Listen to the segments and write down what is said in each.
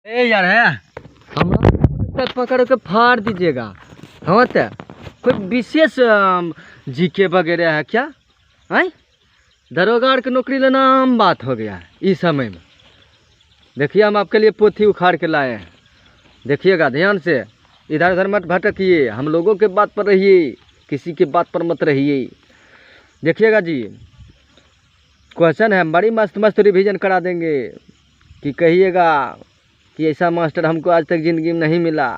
ए यार है हमारा पकड़ के फाड़ दीजिएगा। हाँ तो कोई विशेष जीके वगैरह है क्या? है दरोगार की नौकरी लेना आम बात हो गया है इस समय में। देखिए हम आपके लिए पोथी उखाड़ के लाए हैं, देखिएगा ध्यान से, इधर उधर मत भटकिए, हम लोगों के बात पर रहिए, किसी के बात पर मत रहिए। देखिएगा जी, क्वेश्चन है, बड़ी मस्त मस्त रिवीजन करा देंगे कि कहिएगा कि ऐसा मास्टर हमको आज तक ज़िंदगी में नहीं मिला।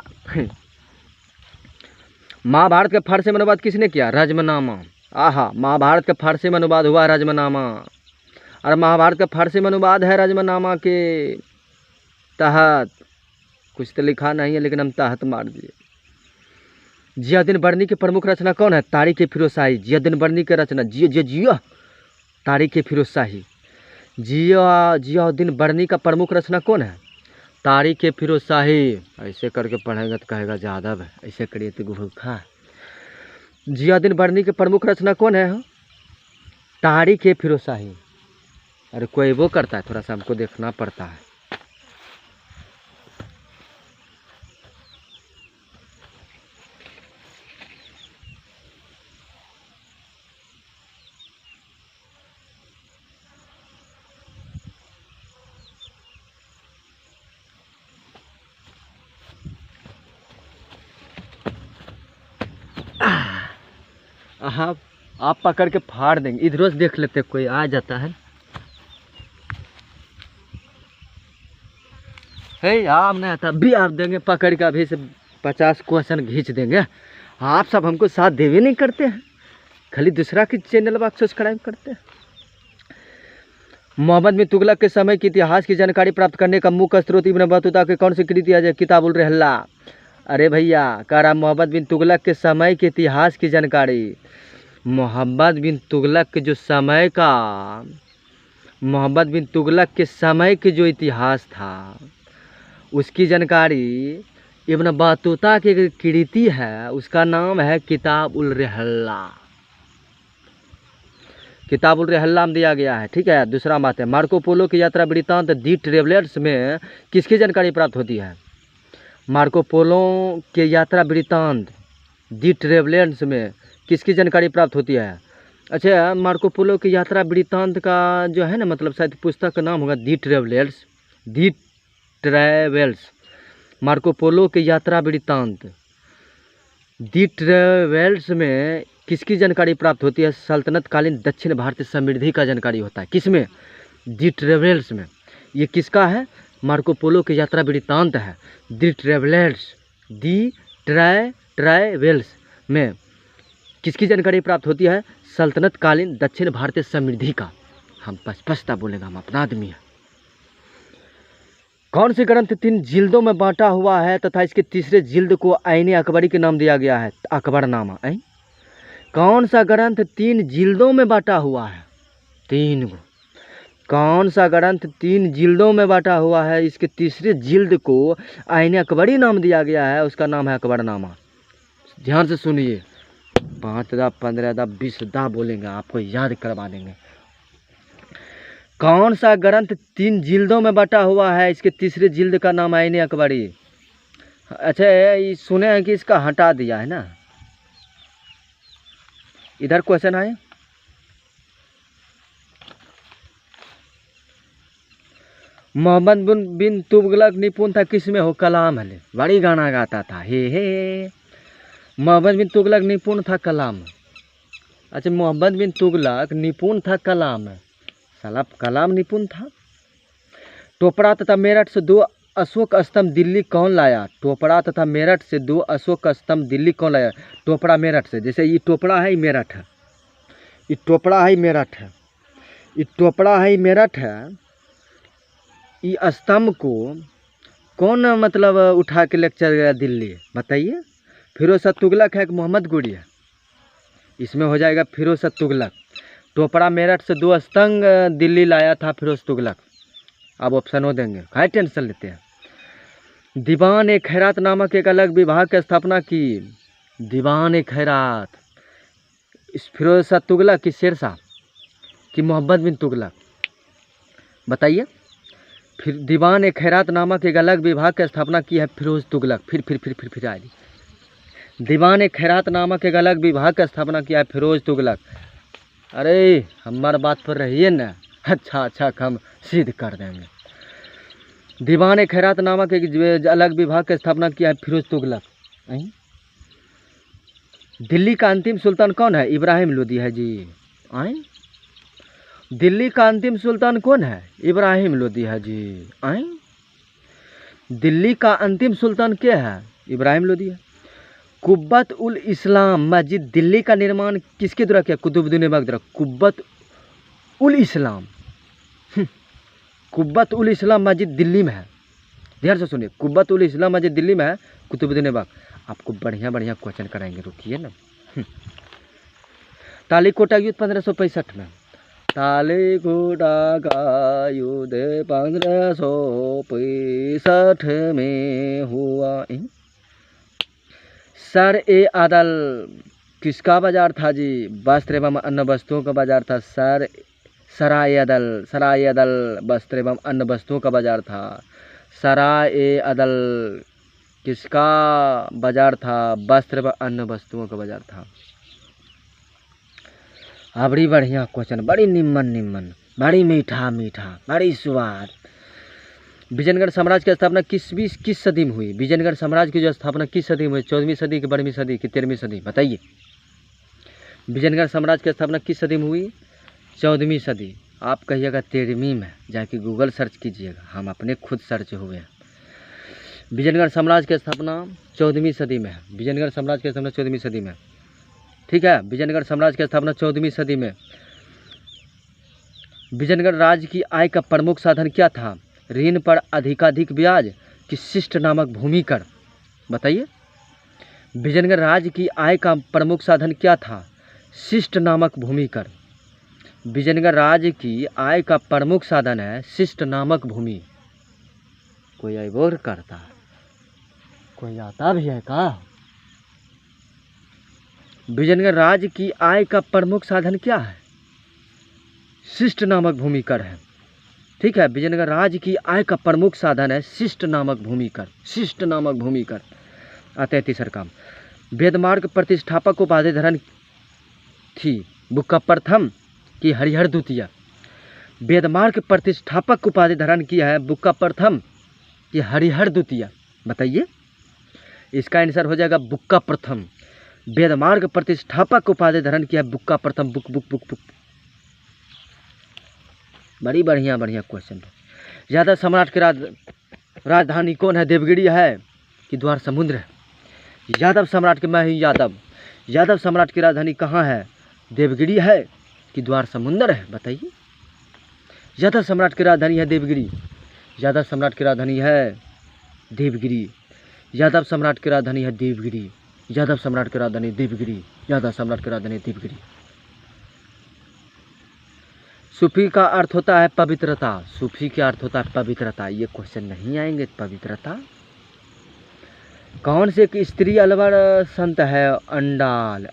महाभारत का फारसी में अनुवाद किसने किया? रजमनामा। आहा, महाभारत का फारसी में अनुवाद हुआ रजमनामा, और महाभारत का फारसी में अनुवाद है रजमनामा के तहत। कुछ तो लिखा नहीं है लेकिन हम तहत मार दिए। जियाउद्दीन बर्नी की प्रमुख रचना कौन है? तारीख़ फिरोज शाही। जियाउद्दीन बर्नी की रचना जिया तारीख़ फिरोज शाही। जियाउद्दीन बर्नी का प्रमुख रचना कौन है? तारीख़ फिरोज शाही। ऐसे करके पढ़ेगा तो कहेगा जादव है, ऐसे करिए तो भूखा। जियाउद्दीन बर्नी की प्रमुख रचना कौन है? तारीख़ फिरोज शाही। अरे कोई वो करता है, थोड़ा सा हमको देखना पड़ता है। आप पकड़ के फाड़ देंगे। इधर से देख लेते, कोई आ जाता है। हे आप नहीं आता भी, आप देंगे पकड़ के अभी से 50 क्वेश्चन खींच देंगे। आप सब हमको साथ देवे नहीं करते हैं, खाली दूसरा की चैनल पर सब्सक्राइब करते हैं। मोहम्मद बिन तुगलक के समय के इतिहास की जानकारी प्राप्त करने का मुख्य स्रोत इब्न बतूता के कौन सी कृति है? किताबुल रहला। अरे भैया कह रहा मोहम्मद बिन तुगलक के समय के इतिहास की जानकारी, मोहम्मद बिन तुगलक के जो समय का, मोहम्मद बिन तुगलक के समय के जो इतिहास था उसकी जानकारी इब्न बतूता की कृति है, उसका नाम है किताब उल रहला। किताब उल रहला में दिया गया है। ठीक है, दूसरा बात है, मार्को पोलो की यात्रा वृत्तांत दी ट्रेवलर्स में किसकी जानकारी प्राप्त होती है? मार्को पोलो के यात्रा वृत्तांत दी ट्रेवलर्स में किसकी जानकारी प्राप्त होती है? अच्छा, मार्को पोलो की यात्रा वृत्तांत का जो है ना, मतलब शायद पुस्तक का नाम होगा दी ट्रेवलर्स। दी ट्रेवल्स, मार्को पोलो के यात्रा वृत्तांत दी ट्रेवल्स में किसकी जानकारी प्राप्त होती है? सल्तनत कालीन दक्षिण भारतीय समृद्धि का जानकारी होता है। किसमें? दी ट्रेवल्स में। ये किसका है? मार्को पोलो की यात्रा वृत्तांत है, दी ट्रेवल्स। दी ट्रेवल्स में किसकी जानकारी प्राप्त होती है? सल्तनत कालीन दक्षिण भारतीय समृद्धि का। हम स्पष्टता बोलेगा, हम अपना आदमी है। कौन सी ग्रंथ 3 जिल्दों में बांटा हुआ है तथा इसके तीसरे जिल्द को आईने अकबरी के नाम दिया गया है? अकबरनामा। कौन सा ग्रंथ 3 जिल्दों में बांटा हुआ है? 3 गो। कौन सा ग्रंथ 3 जिल्दों में बांटा हुआ है, इसके तीसरे जिल्द को आईने अकबरी नाम दिया गया है, उसका नाम है अकबरनामा। ध्यान से सुनिए, 5 दा 15 दा 20 दा बोलेंगे, आपको याद करवा देंगे। कौन सा ग्रंथ 3 जिल्दों में बटा हुआ है, इसके तीसरे जिल्द का नाम आईने अकबरी। अच्छा, ये सुने हैं कि इसका हटा दिया है ना। इधर क्वेश्चन आए, मोहम्मद बिन तुगलक निपुण था किसमें? हो कलाम है। बड़ी गाना गाता था, हे मोहम्मद बिन तुगलक निपुण था कलाम। अच्छा, मोहम्मद बिन तुगलक निपुण था कलाम, साला कलाम निपुण था। टोपड़ा तथा मेरठ से 2 अशोक स्तंभ दिल्ली कौन लाया? टोपड़ा तथा मेरठ से 2 अशोक स्तंभ दिल्ली कौन लाया? टोपड़ा मेरठ से। जैसे ये टोपड़ा है, मेरठ है, ये टोपड़ा है, मेरठ है, ये टोपड़ा है, मेरठ है। ये स्तंभ को कौन मतलब उठा के लेक्चर गया दिल्ली? बताइए। फिरोज शाह तुगलक है कि मोहम्मद गोरी है? इसमें हो जाएगा फिरोज शाह तुगलक। टोपड़ा मेरठ से 2 स्तंभ दिल्ली लाया था फिरोज तुगलक। अब ऑप्शन हो देंगे, काय टेंशन लेते हैं। दीवान ए खैरात नामक एक अलग विभाग की स्थापना की। दीवान ए खैरात, इस फिरोज शाह तुगलक की शेरशाह कि मोहम्मद बिन तुगलक? बताइए। फिर दीवान ए खैरात नामक एक अलग विभाग की स्थापना की है फिरोज तुगलक। फिर आई। दीवान ए खैरात नामक एक अलग विभाग की स्थापना किया है फिरोज तुगलक। अरे हमार बात पर रहिए ना, अच्छा हम सिद्ध कर देंगे। दीवान ए खैरात नामक एक अलग विभाग की स्थापना किया है फिरोज तुगलक। दिल्ली का अंतिम सुल्तान कौन है? इब्राहिम लोदी है जी। आए दिल्ली का अंतिम सुल्तान कौन है? इब्राहिम लोदी है जी। आए दिल्ली का अंतिम सुल्तान क्या है? इब्राहिम लोदी है। कुब्बत उल इस्लाम मस्जिद दिल्ली का निर्माण किसके द्वारा किया? कुतुबुद्दीन ऐबक द्वारा। कुब्बत उल इस्लाम कुब्बत उल इस्लाम मस्जिद दिल्ली में है। ध्यान से सुनिए, कुब्बत उल इस्लाम मस्जिद दिल्ली में है, कुतुबुद्दीन ऐबक। आपको बढ़िया क्वेश्चन कराएंगे, रुकिए ना। तालीकोटा युद्ध 1565 में। तालीकोटा का युद्ध 1565 में हुआ। सर ए अदल किसका बाजार था जी? वस्त्र एवं अन्य वस्तुओं का बाजार था। सराय अदल वस्त्र एवं अन्य वस्तुओं का बाजार था। सराय अदल किसका बाजार था? वस्त्र एवं अन्य वस्तुओं का बाजार था। बड़ी बढ़िया क्वेश्चन, बड़ी निम्न, बड़ी मीठा, बड़ी स्वाद। विजयनगढ़ साम्राज्य की स्थापना किस सदी में हुई? विजयनगढ़ साम्राज्य की जो स्थापना किस सदी में हुई? 14वीं सदी की, 12वीं सदी की, 13वीं सदी? बताइए। विजयनगढ़ साम्राज्य की स्थापना किस सदी में हुई? 14वीं सदी। आप कहिएगा 13वीं में, जाके गूगल सर्च कीजिएगा, हम अपने खुद सर्च हुए हैं। विजयनगढ़ साम्राज्य की स्थापना 14वीं सदी में है। विजयनगढ़ साम्राज्य की स्थापना 14वीं सदी में, ठीक है। विजयनगढ़ साम्राज्य की स्थापना 14वीं सदी में। विजयनगढ़ राज्य की आय का प्रमुख साधन क्या था? ऋण पर अधिकाधिक ब्याज कि शिष्ट नामक भूमि कर? बताइए। विजयनगढ़ राज्य की आय का प्रमुख साधन क्या था? शिष्ट नामक भूमि कर। विजयनगढ़ राज्य की आय का प्रमुख साधन है शिष्ट नामक भूमि। कोई अबोर करता है? कोई आता भी है का? विजयनगढ़ राज्य की आय का प्रमुख साधन क्या है? शिष्ट नामक भूमि कर है, ठीक है। विजयनगर राज्य की आय का प्रमुख साधन है शिष्ट नामक भूमि कर। शिष्ट नामक भूमि कर। आते हैं तीसरा काम। वेदमार्ग प्रतिष्ठापक को उपाधि धारण थी बुक्का प्रथम की हरिहर द्वितीय? वेदमार्ग प्रतिष्ठापक को उपाधि धारण किया है बुक्का प्रथम की हरिहर द्वितीय? बताइए। इसका आंसर हो जाएगा बुक्का प्रथम। वेदमार्ग प्रतिष्ठापक को उपाधि धारण किया है बुक्का प्रथम। बुक। बड़ी बढ़िया क्वेश्चन है। यादव सम्राट की राजधानी कौन है? देवगिरी है कि द्वार समुद्र है? यादव सम्राट के, मैं ही यादव सम्राट की राजधानी कहाँ है? देवगिरी है कि द्वार समुद्र है? बताइए। यादव सम्राट की राजधानी है देवगिरी। यादव सम्राट की राजधानी है देवगिरी। यादव सम्राट की राजधानी है देवगिरी। यादव सम्राट की राजधानी देवगिरी। यादव सम्राट की राजधानी देवगिरी। सूफी का अर्थ होता है पवित्रता। सूफी का अर्थ होता है पवित्रता। ये क्वेश्चन नहीं आएंगे। पवित्रता। कौन से एक स्त्री अलवर संत है? अंडाल।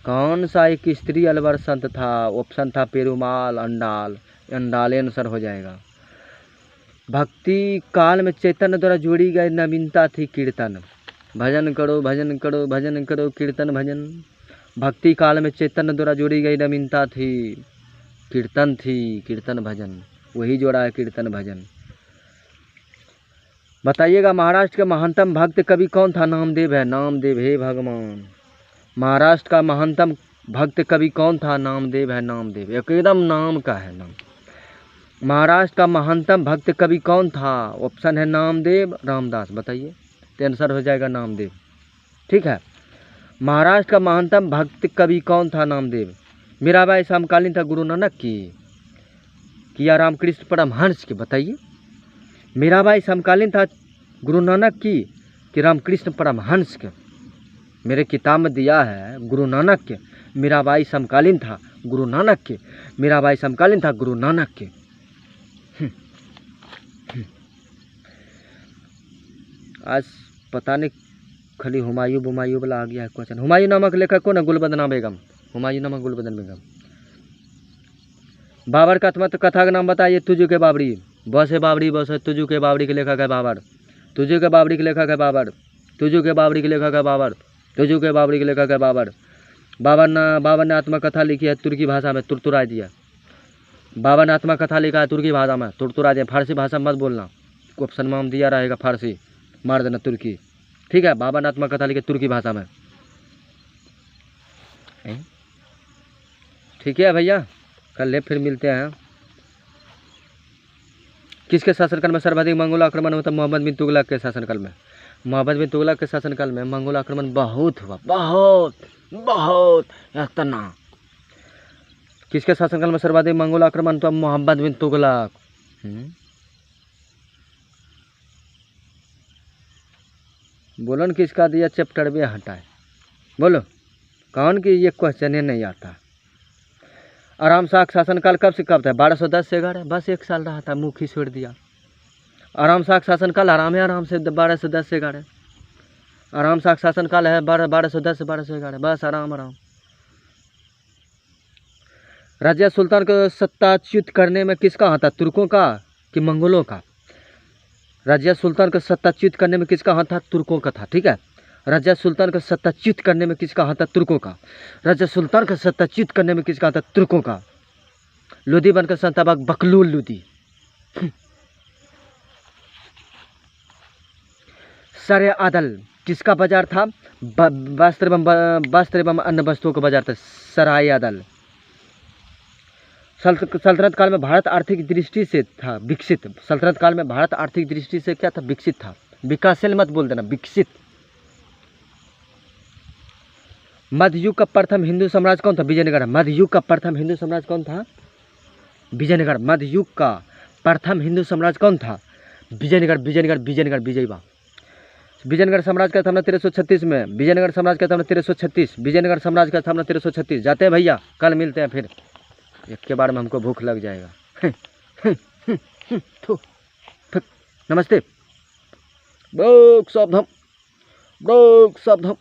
कौन सा एक स्त्री अलवर संत था? ऑप्शन था पेरुमाल, अंडाल। अंडाले अनुसार हो जाएगा। भक्ति काल में चैतन्य द्वारा जोड़ी गई नवीनता थी कीर्तन। भजन करो भजन करो भजन करो कीर्तन भजन। भक्ति काल में चैतन्य द्वारा जोड़ी गई नवीनता थी कीर्तन थी, कीर्तन भजन। वही जोड़ा है कीर्तन भजन। बताइएगा महाराष्ट्र का महानतम भक्त कवि कौन था? नामदेव है। नामदेव, हे भगवान। महाराष्ट्र का महानतम भक्त कवि कौन था? नामदेव है। नामदेव एकदम नाम का है नाम। महाराष्ट्र का महानतम भक्त कवि कौन था? ऑप्शन है नामदेव, रामदास। बताइए। तो आंसर हो जाएगा नामदेव, ठीक है। महाराष्ट्र का महानतम भक्त कवि कौन था? नामदेव। मीराबाई समकालीन था गुरु नानक की या रामकृष्ण परमहंस की? बताइए। मीराबाई समकालीन था गुरु नानक की कि रामकृष्ण परमहंस के? मेरे किताब में दिया है गुरु नानक के। मीराबाई समकालीन था गुरु नानक के। मीराबाई समकालीन था गुरु नानक के। आज पता नहीं खाली हुमायूं वाला आ गया है क्वेश्चन। हुमायूं नामक लेखक कौन है? गुलबदना बेगम। हुमायूं नामक गुलबदन बेगम। बाबर का आत्महत्या कथा का नाम बताइए। तुझ के बाबरी। बस है बाबरी बस है, तुझू के बाबरी के लेखक है बाबर, तुझू के बाबरी के लेखक है बाबर, तुझू के बाबरी के लेखक है बाबर, तुझू के बाबरी के लेखक है बाबर। बाबर ने आत्मकथा लिखी है तुर्की भाषा में, तुरतुरा दिया। बाबर ने आत्मकथा लिखा है तुर्की भाषा में, तुरतुरा दिया। फारसी भाषा मत बोलना, ऑप्शन में हम दिया रहेगा फारसी, मार देना तुर्की, ठीक है। बाबर ने आत्मकथा लिखी तुर्की भाषा में, ठीक है भैया। कल फिर मिलते हैं। किसके शासनकाल में सर्वाधिक मंगोल आक्रमण हुआ था? मोहम्मद बिन तुगलक के शासनकाल में। मोहम्मद बिन तुगलक के शासनकाल में मंगोल आक्रमण बहुत हुआ, बहुत बहुत इतना। किसके शासनकाल में सर्वाधिक मंगोल आक्रमण हुआ? मोहम्मद बिन तुगलक। बोलो न किसका दिया चैप्टर भी हटाए, बोलो कौन की ये क्वेश्चन नहीं आता। आराम शाह शासनकाल कब से कब था? 1210 से 11, बस 1 साल रहा था, मुख ही छोड़ दिया। आराम शाह शासनकाल आराम से 1210 से 11, आराम शाह शासनकाल है 1210 से 1211, बस आराम। रजिया सुल्तान को सत्ताच्युत करने में किसका हाथ था? तुर्कों का कि मंगोलों का? रजिया सुल्तान को सत्ताच्युत करने में किसका हाथ था? तुर्कों का था, ठीक है। रजिया सुल्तान को सत्ताच्युत करने में किसका हाथ था? तुर्कों का। रजिया सुल्तान को सत्ताच्युत करने में किसका हाथ था? तुर्कों का। लोदी बनकर संताबाग बकलूल लोदी। सरे आदल किसका बाजार था? वस्त्र एवं अन्य वस्तुओं का बाजार था, सराय आदल। सल्तनत काल में भारत आर्थिक दृष्टि से था विकसित। सल्तनत काल में भारत आर्थिक दृष्टि से क्या था? विकसित था। विकासशील मत बोल देना, विकसित। मध्ययुग का प्रथम हिंदू साम्राज्य कौन था? विजयनगर। मध्ययुग का प्रथम हिंदू साम्राज्य कौन था? विजयनगर। मध्ययुग का प्रथम हिंदू साम्राज्य कौन था? विजयनगर। विजयबा। विजयनगर साम्राज्य का स्थापना 1336 में। विजयनगर साम्राज्य का स्थापना 1336। विजयनगर साम्राज्य का स्थापना 1336। जाते हैं भैया, कल मिलते हैं फिर। एक के बार में हमको भूख लग जाएगा। नमस्ते। ब्रोक सावधान, ब्रोक सावधान।